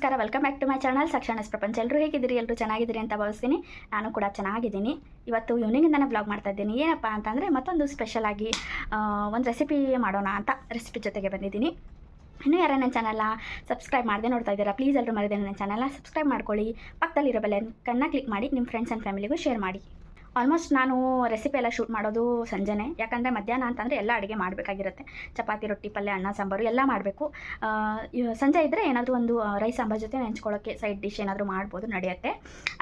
ನಮಸ್ಕಾರ, welcome back to my channel ಸಕ್ಷಣಸ್ ಪ್ರಪಂಚ. ಎಲ್ಲರೂ ಹೇಗಿದ್ದೀರಿ? ಎಲ್ಲರೂ ಚೆನ್ನಾಗಿದ್ದೀರಿ ಅಂತ ಭಾವಿಸ್ತೀನಿ. ನಾನು ಕೂಡ ಚೆನ್ನಾಗಿದ್ದೀನಿ. ಇವತ್ತು ಈವ್ನಿಂಗಿಂದನೇ ವ್ಲಾಗ್ ಮಾಡ್ತಾ ಇದ್ದೀನಿ. ಏನಪ್ಪ ಅಂತಂದರೆ ಮತ್ತೊಂದು ಸ್ಪೆಷಲ್ ಆಗಿ ಒಂದು ರೆಸಿಪಿ ಮಾಡೋಣ ಅಂತ ರೆಸಿಪಿ ಜೊತೆಗೆ ಬಂದಿದ್ದೀನಿ. ಇನ್ನೂ ಯಾರು ನನ್ನ ಚಾನಲ್ನ ಸಬ್ಸ್ಕ್ರೈಬ್ ಮಾಡದೆ ನೋಡ್ತಾ ಇದ್ದೀರಾ, ಪ್ಲೀಸ್ ಎಲ್ಲರೂ ಮರದೇ ನನ್ನ ಚಾನಲ್ನ ಸಬ್ಸ್ಕ್ರೈಬ್ ಮಾಡ್ಕೊಳ್ಳಿ. ಪಕ್ಕದಲ್ಲಿರೋ ಬೆಲ್ಲೈಕನ್ನ ಕ್ಲಿಕ್ ಮಾಡಿ ನಿಮ್ಮ ಫ್ರೆಂಡ್ಸ್ ಆ್ಯಂಡ್ ಫ್ಯಾಮಿಲಿಗೂ ಶೇರ್ ಮಾಡಿ. ಆಲ್ಮೋಸ್ಟ್ ನಾನು ರೆಸಿಪಿ ಎಲ್ಲ ಶೂಟ್ ಮಾಡೋದು ಸಂಜೆನೇ, ಯಾಕಂದರೆ ಮಧ್ಯಾಹ್ನ ಅಂತಂದರೆ ಎಲ್ಲ ಅಡುಗೆ ಮಾಡಬೇಕಾಗಿರುತ್ತೆ. ಚಪಾತಿ, ರೊಟ್ಟಿ, ಪಲ್ಯ, ಅನ್ನ, ಸಾಂಬಾರು ಎಲ್ಲ ಮಾಡಬೇಕು. ಸಂಜೆ ಇದ್ದರೆ ಏನಾದರೂ ಒಂದು ರೈಸ್ ಸಾಂಬಾರು ಜೊತೆ ನೆಂಚ್ಕೊಳ್ಳೋಕ್ಕೆ ಸೈಡ್ ಡಿಶ್ ಏನಾದರೂ ಮಾಡ್ಬೋದು, ನಡೆಯುತ್ತೆ.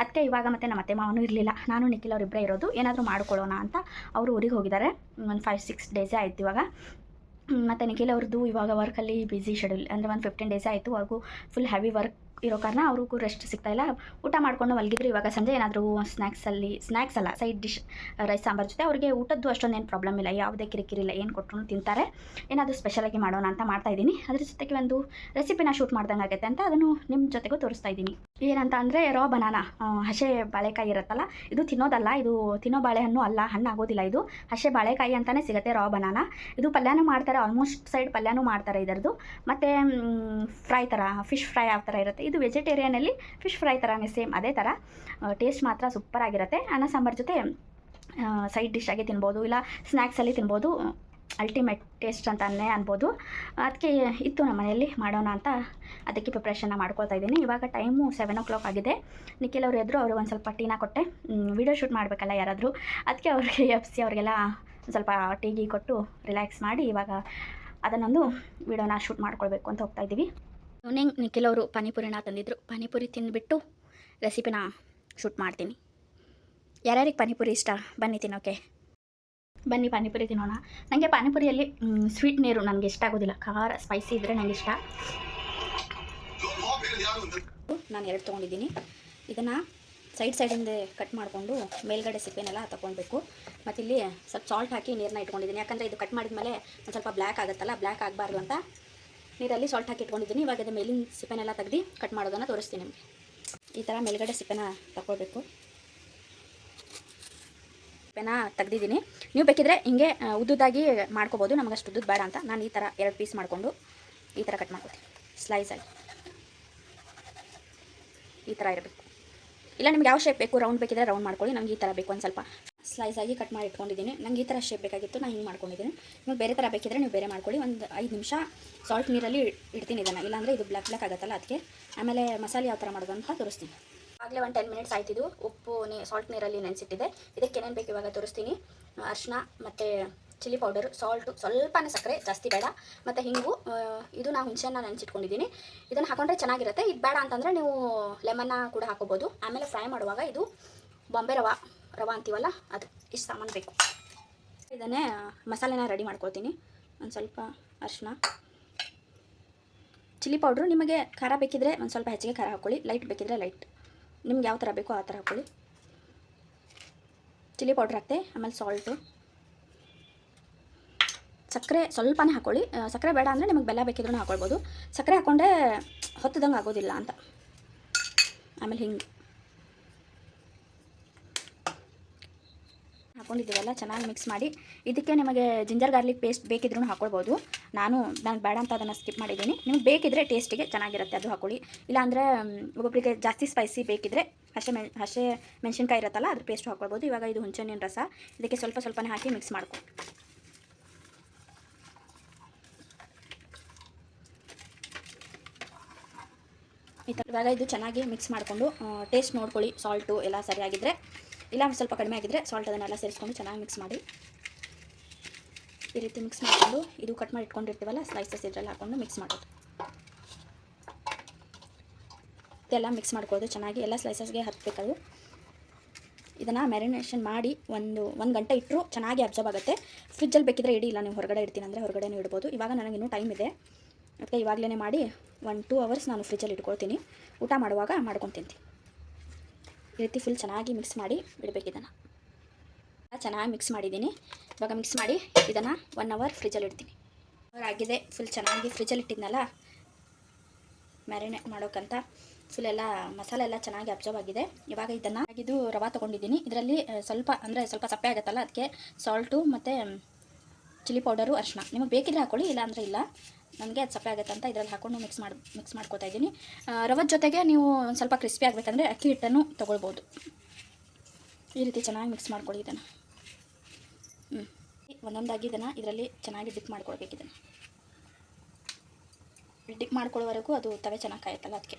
ಅದಕ್ಕೆ ಇವಾಗ ಮತ್ತೆ ನಮ್ಮ ಅತ್ತೆ ಮಾವನೂ ಇರಲಿಲ್ಲ, ನಾನು ನಿಖಿಲ್ ಅವರಿಬ್ಬರೇ ಇರೋದು. ಏನಾದರೂ ಮಾಡ್ಕೊಳ್ಳೋಣ ಅಂತ ಅವರು ಊರಿಗೆ ಹೋಗಿದ್ದಾರೆ. ಒಂದು 5-6 ಡೇಸೇ ಆಯಿತು ಇವಾಗ. ಮತ್ತು ನಿಖಿಲ್ ಅವ್ರದ್ದು ಇವಾಗ ವರ್ಕಲ್ಲಿ ಬ್ಯುಸಿ ಶೆಡ್ಯೂಲ್, ಅಂದರೆ ಒಂದು 15 ಡೇಸೇ ಆಯಿತು. ಅವ್ರಿಗೂ ಫುಲ್ ಹೆವಿ ವರ್ಕ್ ಇರೋ ಕಾರಣ ಅವ್ರಿಗೂ ರೆಸ್ಟ್ ಸಿಗ್ತಾಯಿಲ್ಲ. ಊಟ ಮಾಡ್ಕೊಂಡು ಮಲಗಿದ್ರು. ಇವಾಗ ಸಂಜೆ ಏನಾದರೂ ಸ್ನ್ಯಾಕ್ಸ್ ಅಲ್ಲ, ಸೈಡ್ ಡಿಶ್ ರೈಸ್ ಸಾಂಬಾರು ಜೊತೆ. ಅವ್ರಿಗೆ ಊಟದ್ದು ಅಷ್ಟೊಂದೇನು ಪ್ರಾಬ್ಲಮ್ ಇಲ್ಲ, ಯಾವುದೇ ಕಿರಿಕಿರಿಲ್ಲ, ಏನು ಕೊಟ್ಟರು ತಿಂತಾರೆ. ಏನಾದರೂ ಸ್ಪೆಷಲಾಗಿ ಮಾಡೋಣ ಅಂತ ಮಾಡ್ತಾಯಿದ್ದೀನಿ. ಅದ್ರ ಜೊತೆಗೆ ಒಂದು ರೆಸಿಪಿನ ಶೂಟ್ ಮಾಡ್ದಂಗೆ ಆಗುತ್ತೆ ಅಂತ ಅದನ್ನು ನಿಮ್ಮ ಜೊತೆಗೂ ತೋರಿಸ್ತಾ ಇದ್ದೀನಿ. ಏನಂತ ಅಂದರೆ ರಾ ಬನಾನಾ, ಹಸೆ ಬಾಳೆಕಾಯಿ ಇರುತ್ತಲ್ಲ, ಇದು ತಿನ್ನೋದಲ್ಲ, ಇದು ತಿನ್ನೋ ಬಾಳೆಹಣ್ಣು ಅಲ್ಲ, ಹಣ್ಣು ಆಗೋದಿಲ್ಲ. ಇದು ಹಸೆ ಬಾಳೆಕಾಯಿ ಅಂತಲೇ ಸಿಗುತ್ತೆ, ರಾ ಬನಾನಾ. ಇದು ಪಲ್ಯನೂ ಮಾಡ್ತಾರೆ, ಆಲ್ಮೋಸ್ಟ್ ಸೈಡ್ ಪಲ್ಯನೂ ಮಾಡ್ತಾರೆ ಇದರದ್ದು. ಮತ್ತು ಫ್ರೈ ಥರ, ಫಿಶ್ ಫ್ರೈ ಯಾವ ಥರ ಇರುತ್ತೆ, ಇದು ವೆಜಿಟೇರಿಯನಲ್ಲಿ ಫಿಶ್ ಫ್ರೈ ಥರನೇ, ಸೇಮ್ ಅದೇ ಥರ. ಟೇಸ್ಟ್ ಮಾತ್ರ ಸೂಪರಾಗಿರುತ್ತೆ. ಅನ್ನ ಸಾಂಬಾರು ಜೊತೆ ಸೈಡ್ ಡಿಶ್ ಆಗಿ ತಿನ್ಬೋದು, ಇಲ್ಲ ಸ್ನ್ಯಾಕ್ಸಲ್ಲಿ ತಿನ್ಬೋದು. ಅಲ್ಟಿಮೇಟ್ ಟೇಸ್ಟ್ ಅಂತಲೇ ಅನ್ಬೋದು. ಅದಕ್ಕೆ ಇತ್ತು ನಮ್ಮ ಮನೆಯಲ್ಲಿ ಮಾಡೋಣ ಅಂತ ಅದಕ್ಕೆ ಪ್ರಿಪ್ರೇಷನ್ನ ಮಾಡ್ಕೊಳ್ತಾ ಇದ್ದೀನಿ. ಇವಾಗ ಟೈಮು 7 o'clock ಆಗಿದೆ. ನಿಖಿಲ್ ಅವರು ಎದ್ರು, ಅವ್ರಿಗೆ ಒಂದು ಸ್ವಲ್ಪ ಟೀನ ಕೊಟ್ಟೆ. ವೀಡಿಯೋ ಶೂಟ್ ಮಾಡಬೇಕಲ್ಲ ಯಾರಾದರೂ, ಅದಕ್ಕೆ ಅವ್ರಿಗೆ ಎಬ್ಸಿ ಅವ್ರಿಗೆಲ್ಲ ಒಂದು ಸ್ವಲ್ಪ ಟೀಗಿ ಕೊಟ್ಟು ರಿಲ್ಯಾಕ್ಸ್ ಮಾಡಿ ಇವಾಗ ಅದನ್ನೊಂದು ವೀಡಿಯೋನ ಶೂಟ್ ಮಾಡ್ಕೊಳ್ಬೇಕು ಅಂತ ಹೋಗ್ತಾ ಇದ್ದೀವಿ. ಈವ್ನಿಂಗ್ ನಿಖಿಲ್ ಅವರು ಪಾನಿಪುರಿನ ತಂದಿದ್ದರು. ಪಾನಿಪುರಿ ತಿಂದುಬಿಟ್ಟು ರೆಸಿಪಿನ ಶೂಟ್ ಮಾಡ್ತೀನಿ. ಯಾರ್ಯಾರಿಗೆ ಪಾನಿಪುರಿ ಇಷ್ಟ ಬನ್ನಿ ತಿನ್ನೋಕ್ಕೆ, ಬನ್ನಿ ಪಾನಿಪುರಿ ತಿನ್ನೋಣ. ನನಗೆ ಪಾನಿಪುರಿಯಲ್ಲಿ ಸ್ವೀಟ್ ನೀರು ನನಗೆ ಇಷ್ಟ ಆಗೋದಿಲ್ಲ, ಖಾರ ಸ್ಪೈಸಿ ಇದ್ದರೆ ನನಗೆ ಇಷ್ಟ. ನಾನು 2 ತೊಗೊಂಡಿದ್ದೀನಿ. ಇದನ್ನು ಸೈಡಿಂದ ಕಟ್ ಮಾಡಿಕೊಂಡು ಮೇಲ್ಗಡೆ ಸಿಪ್ಪೆನೆಲ್ಲ ತಗೊಳ್ಬೇಕು. ಮತ್ತು ಇಲ್ಲಿ ಸ್ವಲ್ಪ ಸಾಲ್ಟ್ ಹಾಕಿ ನೀರನ್ನ ಇಟ್ಕೊಂಡಿದ್ದೀನಿ, ಯಾಕಂದರೆ ಇದು ಕಟ್ ಮಾಡಿದ್ಮೇಲೆ ಒಂದು ಸ್ವಲ್ಪ ಬ್ಲ್ಯಾಕ್ ಆಗುತ್ತಲ್ಲ, ಬ್ಲ್ಯಾಕ್ ಆಗಬಾರ್ದು ಅಂತ ನೀರಲ್ಲಿ ಸಾಲ್ಟ್ ಹಾಕಿ ಇಟ್ಕೊಂಡಿದ್ದೀನಿ. ಇವಾಗ ಅದು ಮೇಲಿನ ಸಿಪ್ಪೆನೆಲ್ಲ ತೆಗೆದು ಕಟ್ ಮಾಡೋದನ್ನು ತೋರಿಸ್ತೀನಿ ನಿಮಗೆ. ಈ ಥರ ಮೇಲ್ಗಡೆ ಸಿಪ್ಪೆನ ತಗೊಳ್ಬೇಕು. ಸಿಪ್ಪೆನ ತೆಗ್ದಿದ್ದೀನಿ. ನೀವು ಬೇಕಿದ್ರೆ ಹಿಂಗೆ ಉದ್ದುದಾಗಿ ಮಾಡ್ಕೋಬೋದು, ನಮಗೆ ಅಷ್ಟು ಉದ್ದುದ್ದು ಬೇಡ ಅಂತ ನಾನು ಈ ಥರ 2 ಪೀಸ್ ಮಾಡಿಕೊಂಡು ಈ ಥರ ಕಟ್ ಮಾಡ್ಕೊತೀನಿ. ಸ್ಲೈಸಾಗಿ ಈ ಥರ ಇರಬೇಕು. ಇಲ್ಲ ನಿಮ್ಗೆ ಯಾವ ಶೇಪ್ ಬೇಕು, ರೌಂಡ್ ಬೇಕಿದ್ರೆ ರೌಂಡ್ ಮಾಡ್ಕೊಳ್ಳಿ. ನಮ್ಗೆ ಈ ಥರ ಬೇಕು, ಒಂದು ಸ್ವಲ್ಪ ಸ್ಲೈಸಾಗಿ ಕಟ್ ಮಾಡಿ ಇಟ್ಕೊಂಡಿದ್ದೀನಿ. ನಂಗೆ ಈ ಥರ ಶೇಪ್ ಬೇಕಾಗಿತ್ತು, ನಾನು ಹಿಂಗೆ ಮಾಡ್ಕೊಂಡಿದ್ದೀನಿ. ನೀವು ಬೇರೆ ಥರ ಬೇಕಿದ್ರೆ ನೀವು ಬೇರೆ ಮಾಡ್ಕೊಳ್ಳಿ. ಒಂದು 5 ನಿಮಿಷ ಸಾಲ್ಟ್ ನೀರಲ್ಲಿ ಇಡ್ತೀನಿ ಇದನ್ನು, ಇಲ್ಲಾಂದರೆ ಇದು ಬ್ಲ್ಯಾಕ್ ಆಗುತ್ತಲ್ಲ ಅದಕ್ಕೆ. ಆಮೇಲೆ ಮಸಾಲೆ ಯಾವ ಥರ ಮಾಡೋದು ಅಂತ ತೋರಿಸ್ತೀನಿ. ಆಗಲೇ ಒಂದು 10 ಮಿನಿಟ್ಸ್ ಆಯ್ತಿದ್ದು. ಉಪ್ಪು ಸಾಲ್ಟ್ ನೀರಲ್ಲಿ ನೆನೆಸಿಟ್ಟಿದೆ. ಇದಕ್ಕೆ ಏನೇನು ಬೇಕು ಇವಾಗ ತೋರಿಸ್ತೀನಿ. ಅರಿಶಿನ ಮತ್ತು ಚಿಲ್ಲಿ ಪೌಡರು, ಸಾಲ್ಟು, ಸ್ವಲ್ಪನೇ ಸಕ್ಕರೆ, ಜಾಸ್ತಿ ಬೇಡ, ಮತ್ತು ಹಿಂಗು. ಇದು ನಾವು ಹುಣಸೆಹಣ್ಣ ನೆನೆಸಿಟ್ಕೊಂಡಿದ್ದೀನಿ. ಇದನ್ನು ಹಾಕೊಂಡ್ರೆ ಚೆನ್ನಾಗಿರುತ್ತೆ. ಇದು ಬೇಡ ಅಂತಂದರೆ ನೀವು ಲೆಮನ್ನ ಕೂಡ ಹಾಕೋಬೋದು. ಆಮೇಲೆ ಫ್ರೈ ಮಾಡುವಾಗ ಇದು ಬಾಂಬೆ ರವಾ ಅಂತೀವಲ್ಲ, ಅದು ಇಷ್ಟು ಸಾಮಾನು ಬೇಕು. ಇದನ್ನೇ ಮಸಾಲೆನ ರೆಡಿ ಮಾಡ್ಕೊಳ್ತೀನಿ. ಒಂದು ಸ್ವಲ್ಪ ಅರಿಶಿನ, ಚಿಲ್ಲಿ ಪೌಡ್ರು, ನಿಮಗೆ ಖಾರ ಬೇಕಿದ್ರೆ ಒಂದು ಸ್ವಲ್ಪ ಹೆಚ್ಚಿಗೆ ಖಾರ ಹಾಕ್ಕೊಳ್ಳಿ, ಲೈಟ್ ಬೇಕಿದ್ರೆ ಲೈಟ್, ನಿಮ್ಗೆ ಯಾವ ಥರ ಬೇಕೋ ಆ ಥರ ಹಾಕ್ಕೊಳ್ಳಿ. ಚಿಲ್ಲಿ ಪೌಡ್ರ್ ಹಾಕ್ತೆ. ಆಮೇಲೆ ಸಾಲ್ಟು, ಸಕ್ಕರೆ ಸ್ವಲ್ಪನೇ ಹಾಕ್ಕೊಳ್ಳಿ. ಸಕ್ಕರೆ ಬೇಡ ಅಂದರೆ ನಿಮಗೆ ಬೆಲ್ಲ ಬೇಕಿದ್ರೂ ಹಾಕ್ಕೊಳ್ಬೋದು. ಸಕ್ಕರೆ ಹಾಕ್ಕೊಂಡ್ರೆ ಹೊತ್ತದಂಗೆ ಆಗೋದಿಲ್ಲ ಅಂತ. ಆಮೇಲೆ ಹಿಂಗೆ ಹಾಕ್ಕೊಂಡಿದ್ದೀವಲ್ಲ, ಚೆನ್ನಾಗಿ ಮಿಕ್ಸ್ ಮಾಡಿ. ಇದಕ್ಕೆ ನಿಮಗೆ ಜಿಂಜರ್ ಗಾರ್ಲಿಕ್ ಪೇಸ್ಟ್ ಬೇಕಿದ್ರೂ ಹಾಕ್ಕೊಳ್ಬೋದು. ನನಗೆ ಬೇಡ ಅಂತ ಅದನ್ನು ಸ್ಕಿಪ್ ಮಾಡಿದ್ದೀನಿ. ನಿಮ್ಗೆ ಬೇಕಿದ್ರೆ ಟೇಸ್ಟಿಗೆ ಚೆನ್ನಾಗಿರುತ್ತೆ ಅದು ಹಾಕ್ಕೊಳ್ಳಿ. ಇಲ್ಲಾಂದರೆ ಒಬ್ಬೊಬ್ಬರಿಗೆ ಜಾಸ್ತಿ ಸ್ಪೈಸಿ ಬೇಕಿದ್ರೆ ಹಸೆ ಮೆಣಸಿನ್ಕಾಯಿ ಇರುತ್ತಲ್ಲ, ಅದ್ರ ಪೇಸ್ಟ್ ಹಾಕ್ಕೊಳ್ಬೋದು. ಇವಾಗ ಇದು ಹುಣಸೆಹಣ್ಣಿನ ರಸ, ಇದಕ್ಕೆ ಸ್ವಲ್ಪನೇ ಹಾಕಿ ಮಿಕ್ಸ್ ಮಾಡ್ಕೊ. ಈ ಥರ ಇವಾಗ ಇದು ಚೆನ್ನಾಗಿ ಮಿಕ್ಸ್ ಮಾಡಿಕೊಂಡು ಟೇಸ್ಟ್ ನೋಡ್ಕೊಳ್ಳಿ. ಸಾಲ್ಟು ಎಲ್ಲ ಸರಿಯಾಗಿದ್ದರೆ, ಇಲ್ಲ ಸ್ವಲ್ಪ ಕಡಿಮೆ ಆಗಿದ್ದರೆ ಸಾಲ್ಟ್ ಅದನ್ನೆಲ್ಲ ಸೇರಿಸ್ಕೊಂಡು ಚೆನ್ನಾಗಿ ಮಿಕ್ಸ್ ಮಾಡಿ. ಈ ರೀತಿ ಮಿಕ್ಸ್ ಮಾಡಿಕೊಂಡು ಇದು ಕಟ್ ಮಾಡಿ ಇಟ್ಕೊಂಡಿರ್ತೀವಲ್ಲ ಸ್ಲೈಸಸ್, ಇದರಲ್ಲಿ ಹಾಕ್ಕೊಂಡು ಮಿಕ್ಸ್ ಮಾಡೋದು. ಇದೆಲ್ಲ ಮಿಕ್ಸ್ ಮಾಡ್ಕೊಳ್ಳೋದು ಚೆನ್ನಾಗಿ, ಎಲ್ಲ ಸ್ಲೈಸಸ್ಗೆ ಹತ್ತಬೇಕದು. ಇದನ್ನು ಮ್ಯಾರಿನೇಷನ್ ಮಾಡಿ ಒಂದು ಗಂಟೆ ಇಟ್ಟರು ಚೆನ್ನಾಗಿ ಅಬ್ಸರ್ವ್ ಆಗುತ್ತೆ. ಫ್ರಿಜ್ಜಲ್ಲಿ ಬೇಕಿದ್ರೆ ಇಡಿ, ಇಲ್ಲ ನೀವು ಹೊರಗಡೆ ಇಡ್ತೀನಿ ಅಂದರೆ ಹೊರಗಡೆನೂ ಇಡ್ಬೋದು. ಇವಾಗ ನನಗಿನ್ನೂ ಟೈಮ್ ಇದೆ, ಅದಕ್ಕೆ ಇವಾಗಲೇ ಮಾಡಿ 1-2 ಅವರ್ಸ್ ನಾನು ಫ್ರಿಜ್ಜಲ್ಲಿ ಇಟ್ಕೊಳ್ತೀನಿ. ಊಟ ಮಾಡುವಾಗ ಮಾಡ್ಕೊಂಡು ತಿಂತೀನಿ. ಈ ರೀತಿ ಫುಲ್ ಚೆನ್ನಾಗಿ ಮಿಕ್ಸ್ ಮಾಡಿ ಇಡಬೇಕು. ಇದನ್ನು ಚೆನ್ನಾಗಿ ಮಿಕ್ಸ್ ಮಾಡಿದ್ದೀನಿ. ಇವಾಗ ಮಿಕ್ಸ್ ಮಾಡಿ ಇದನ್ನು 1 ಅವರ್ ಫ್ರಿಜ್ಜಲ್ಲಿ ಇಡ್ತೀನಿ. ಆಗಿದೆ, ಫುಲ್ ಚೆನ್ನಾಗಿ ಫ್ರಿಜ್ಜಲ್ಲಿ ಇಟ್ಟಿದ್ನಲ್ಲ ಮ್ಯಾರಿನೇಟ್ ಮಾಡೋಕ್ಕಂತ. ಫುಲ್ ಎಲ್ಲ ಮಸಾಲೆ ಎಲ್ಲ ಚೆನ್ನಾಗಿ ಅಬ್ಸರ್ವ್ ಆಗಿದೆ. ಇವಾಗ ಇದು ರವೆ ತೊಗೊಂಡಿದ್ದೀನಿ. ಇದರಲ್ಲಿ ಸ್ವಲ್ಪ ಸಪ್ಪೆ ಆಗುತ್ತಲ್ಲ, ಅದಕ್ಕೆ ಸಾಲ್ಟು ಮತ್ತು ಚಿಲ್ಲಿ ಪೌಡರು, ಅರಿಶಿನ ನಿಮಗೆ ಬೇಕಿದ್ರೆ ಹಾಕ್ಕೊಳ್ಳಿ, ಇಲ್ಲ ಅಂದರೆ ಇಲ್ಲ. ನನಗೆ ಅದು ಸಪ್ಪೆ ಆಗುತ್ತೆ ಅಂತ ಇದರಲ್ಲಿ ಹಾಕೊಂಡು ಮಿಕ್ಸ್ ಮಾಡ್ಕೊತಾ ಇದ್ದೀನಿ. ರವದ ಜೊತೆಗೆ ನೀವು ಒಂದು ಸ್ವಲ್ಪ ಕ್ರಿಸ್ಪಿ ಆಗಬೇಕಂದ್ರೆ ಅಕ್ಕಿ ಹಿಟ್ಟನ್ನು ತೊಗೊಳ್ಬೋದು. ಈ ರೀತಿ ಚೆನ್ನಾಗಿ ಮಿಕ್ಸ್ ಮಾಡ್ಕೊಳ್ಳಿ ಇದನ್ನು. ಒಂದೊಂದಾಗಿ ಇದನ್ನು ಇದರಲ್ಲಿ ಚೆನ್ನಾಗಿ ಡಿಪ್ ಮಾಡ್ಕೊಳ್ಬೇಕು. ಇದನ್ನು ಡಿಪ್ ಮಾಡ್ಕೊಳ್ಳೋವರೆಗೂ ಅದು ತವೆ ಚೆನ್ನಾಗಿ ಕಾಯುತ್ತಲ್ಲ, ಅದಕ್ಕೆ.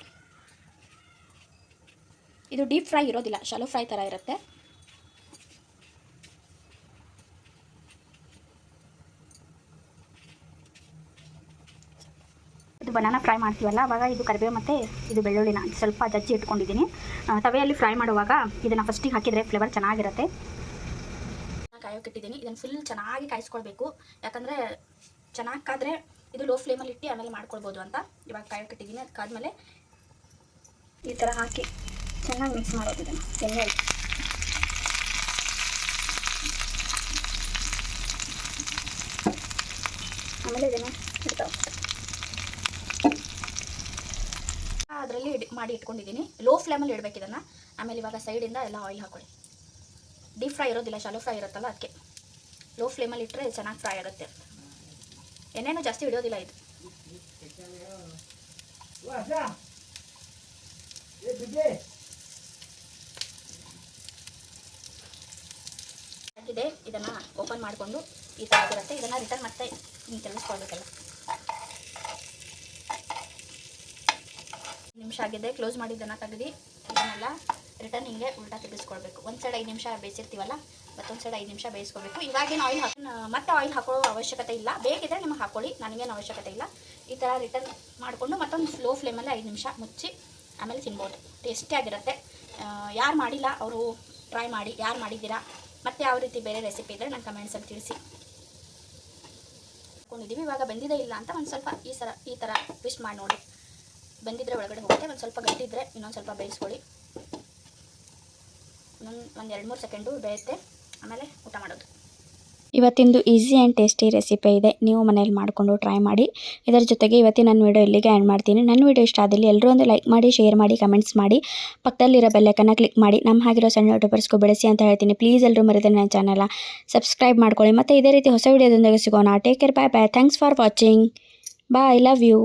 ಇದು ಡೀಪ್ ಫ್ರೈ ಇರೋದಿಲ್ಲ, ಶಾಲೋ ಫ್ರೈ ಥರ ಇರುತ್ತೆ. ಇದು ಬನಾನಾ ಫ್ರೈ ಮಾಡ್ತೀವಲ್ಲ, ಆವಾಗ ಇದು ಕರಿಬೇವು ಮತ್ತು ಇದು ಬೆಳ್ಳುಳ್ಳಿನ ಸ್ವಲ್ಪ ಜಜ್ಜಿ ಇಟ್ಕೊಂಡಿದ್ದೀನಿ. ತವೆಯಲ್ಲಿ ಫ್ರೈ ಮಾಡುವಾಗ ಇದನ್ನು ಫಸ್ಟಿಗೆ ಹಾಕಿದರೆ ಫ್ಲೇವರ್ ಚೆನ್ನಾಗಿರುತ್ತೆ. ಕಾಯೋಕೆ ಇಟ್ಟಿದ್ದೀನಿ. ಇದನ್ನು ಫುಲ್ ಚೆನ್ನಾಗಿ ಕಾಯಿಸ್ಕೊಳ್ಬೇಕು, ಯಾಕಂದರೆ ಚೆನ್ನಾಗಿ ಕಾದರೆ ಇದು ಲೋ ಫ್ಲೇಮಲ್ಲಿ ಇಟ್ಟು ಆಮೇಲೆ ಮಾಡ್ಕೊಳ್ಬೋದು ಅಂತ. ಇವಾಗ ಕಾಯೋಕೆ ಇಟ್ಟಿದ್ದೀನಿ. ಅದಕ್ಕಾದ್ಮೇಲೆ ಈ ಥರ ಹಾಕಿ ಚೆನ್ನಾಗಿ ಮಿಕ್ಸ್ ಮಾಡೋದು ಇದನ್ನು ಎಣ್ಣೆಯಲ್ಲಿ. ಆಮೇಲೆ ಇದನ್ನು ಇಡ್ತಾ ಅದರಲ್ಲಿ ಮಾಡಿ ಇಟ್ಕೊಂಡಿದ್ದೀನಿ. ಲೋ ಫ್ಲೇಮಲ್ಲಿ ಇಡಬೇಕು ಇದನ್ನು. ಆಮೇಲೆ ಇವಾಗ ಸೈಡಿಂದ ಎಲ್ಲ ಆಯಿಲ್ ಹಾಕೊಳ್ಳಿ. ಡೀಪ್ ಫ್ರೈ ಇರೋದಿಲ್ಲ, ಶಾಲೋ ಫ್ರೈ ಇರುತ್ತಲ್ಲ, ಅದಕ್ಕೆ ಲೋ ಫ್ಲೇಮಲ್ಲಿ ಇಟ್ಟರೆ ಚೆನ್ನಾಗಿ ಫ್ರೈ ಆಗುತ್ತೆ. ಎಣ್ಣೆನೂ ಜಾಸ್ತಿ ಹಿಡಿಯೋದಿಲ್ಲ ಇದು. ಹಾಕಿದೆ. ಇದನ್ನು ಓಪನ್ ಮಾಡಿಕೊಂಡು ಈ ಥರ ಆಗಿರುತ್ತೆ. ಇದನ್ನು ರಿಟರ್ನ್ ಮತ್ತೆ ಹಿಂಗೆ ತಿಳಿಸ್ಕೊಳ್ಬೇಕಲ್ಲ. ನಿಮಿಷ ಆಗಿದೆ. ಕ್ಲೋಸ್ ಮಾಡಿದ್ದನ್ನು ತೆಗೆದು ಇದನ್ನೆಲ್ಲ ರಿಟರ್ನ್ ಹಿಂಗೆ ಉಲ್ಟಾ ತಿರುಗಿಸ್ಕೊಳ್ಬೇಕು. ಒಂದು ಸೈಡ್ 5 ನಿಮಿಷ ಬೇಯಿಸಿರ್ತೀವಲ್ಲ, ಮತ್ತೊಂದು ಸೈಡ್ 5 ನಿಮಿಷ ಬೇಯಿಸ್ಕೊಳ್ಬೇಕು. ಇವಾಗೇನು ಆಯಿಲ್ ಮತ್ತೆ ಆಯಿಲ್ ಹಾಕೊಳ್ಳೋ ಅವಶ್ಯಕತೆ ಇಲ್ಲ. ಬೇಕಿದ್ರೆ ನಿಮಗೆ ಹಾಕೊಳ್ಳಿ, ನನಗೇನು ಅವಶ್ಯಕತೆ ಇಲ್ಲ. ಈ ಥರ ರಿಟರ್ನ್ ಮಾಡಿಕೊಂಡು ಮತ್ತೊಂದು ಸ್ಲೋ ಫ್ಲೇಮಲ್ಲಿ 5 ನಿಮಿಷ ಮುಚ್ಚಿ ಆಮೇಲೆ ತಿನ್ಬೋದು. ಟೇಸ್ಟಿಯಾಗಿರುತ್ತೆ. ಯಾರು ಮಾಡಿಲ್ಲ ಅವರು ಟ್ರೈ ಮಾಡಿ. ಯಾರು ಮಾಡಿದ್ದೀರಾ ಮತ್ತು ಯಾವ ರೀತಿ ಬೇರೆ ರೆಸಿಪಿ ಇದ್ದರೆ ನನ್ನ ಕಮೆಂಟ್ಸಲ್ಲಿ ತಿಳಿಸಿ. ಹಾಕೊಂಡಿದ್ದೀವಿ. ಇವಾಗ ಬೆಂದಿದೆ ಇಲ್ಲ ಅಂತ ಒಂದು ಸ್ವಲ್ಪ ಈ ಥರ ಟ್ವಿಸ್ಟ್ ಮಾಡಿ ನೋಡಿ. ಬೆಂದಿದ್ರೆ ಒಳಗಡೆ ಹೋಗುತ್ತೆ. ಒಂದು ಸ್ವಲ್ಪ ಗಟ್ಟಿದ್ರೆ ಇನ್ನೊಂದು ಸ್ವಲ್ಪ ಬೇಯಿಸ್ಕೊಳ್ಳಿ. ಒಂದು 2-3 ಸೆಕೆಂಡು ಬೇಯುತ್ತೆ, ಆಮೇಲೆ ಊಟ ಮಾಡೋದು. ಇವತ್ತಿಂದು ಈಸಿ ಆ್ಯಂಡ್ ಟೇಸ್ಟಿ ರೆಸಿಪಿ ಇದೆ. ನೀವು ಮನೇಲಿ ಮಾಡಿಕೊಂಡು ಟ್ರೈ ಮಾಡಿ. ಇದರ ಜೊತೆಗೆ ಇವತ್ತಿನ ನನ್ನ ವೀಡಿಯೋ ಇಲ್ಲಿಗೆ ಆ್ಯಡ್ ಮಾಡ್ತೀನಿ. ನನ್ನ ವೀಡಿಯೋ ಇಷ್ಟ ಆದಲ್ಲಿ ಎಲ್ಲರೂ ಒಂದು ಲೈಕ್ ಮಾಡಿ, ಶೇರ್ ಮಾಡಿ, ಕಮೆಂಟ್ಸ್ ಮಾಡಿ, ಪಕ್ಕದಲ್ಲಿರೋ ಬೆಲ್ಲೈಕನ್ನ ಕ್ಲಿಕ್ ಮಾಡಿ ನಮ್ಮ ಹಾಗಿರೋ ಸಣ್ಣ ಯೂಟ್ಯೂಬರ್ಸ್ಗೂ ಬೆಳೆಸಿ ಅಂತ ಹೇಳ್ತೀನಿ. ಪ್ಲೀಸ್ ಎಲ್ಲರೂ ಮರೆಯದೆ ನನ್ನ ಚಾನಲ್ನ ಸಬ್ಸ್ಕ್ರೈಬ್ ಮಾಡ್ಕೊಳ್ಳಿ. ಮತ್ತು ಇದೇ ರೀತಿ ಹೊಸ ವೀಡಿಯೋದೊಂದಿಗೆ ಸಿಗೋಣ. Take care. Bye bye. Thanks for watching. Bye. Love you.